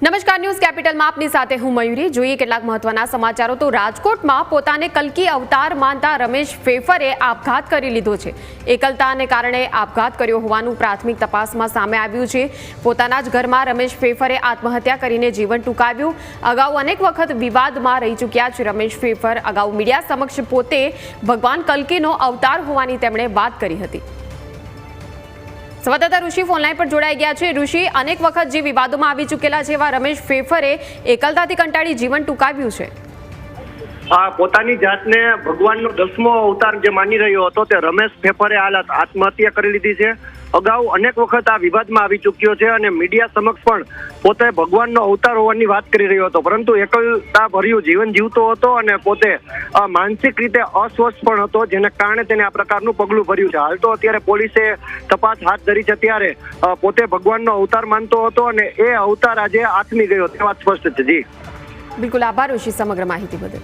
નમસ્કાર, ન્યૂઝ કેપિટલમાં આપની સાથે હું મયુરી. જોઈએ કેટલાક મહત્વના સમાચારો. તો રાજકોટમાં પોતાને કલ્કી અવતાર માનતા રમેશ ફેફરે આપઘાત કરી લીધો છે. એકલતાને કારણે આપઘાત કર્યો હોવાનું પ્રાથમિક તપાસમાં સામે આવ્યું છે. પોતાના જ ઘરમાં રમેશ ફેફરે આત્મહત્યા કરીને જીવન ટૂંકાવ્યું. અગાઉ અનેક વખત વિવાદમાં રહી ચૂક્યા છે રમેશ ફેફર. અગાઉ મીડિયા સમક્ષ પોતે ભગવાન કલ્કીનો અવતાર હોવાની તેમણે વાત કરી હતી. સંવાદદાતા ઋષિ ફોનલાઈન પર જોડાઈ ગયા છે. ઋષિ, અનેક વખત જે વિવાદોમાં આવી ચૂકેલા છે એવા રમેશ ફેફરે એકલતાથી કંટાળી જીવન ટૂંકાવ્યું છે. પોતાની જાતને ભગવાનનો 10મો અવતાર જે માની રહ્યો હતો તે રમેશ ફેફરે હાલ આત્મહત્યા કરી લીધી છે. અગાઉ અનેક વખત આ વિવાદમાં આવી ચૂક્યો છે અને મીડિયા સમક્ષ પણ પોતે ભગવાનનો અવતાર હોવાની વાત કરી રહ્યો હતો, પરંતુ એકલતા ભર્યું જીવન જીવતો હતો અને પોતે માનસિક રીતે અસ્વસ્થ પણ હતો, જેને કારણે તેને આ પ્રકારનું પગલું ભર્યું છે. હાલ તો અત્યારે પોલીસે તપાસ હાથ ધરી છે, ત્યારે પોતે ભગવાનનો અવતાર માનતો હતો અને એ અવતાર આજે આથમી ગયો તે વાત સ્પષ્ટ છે. જી બિલકુલ, આભાર ઋષિ સમગ્ર માહિતી બદલ.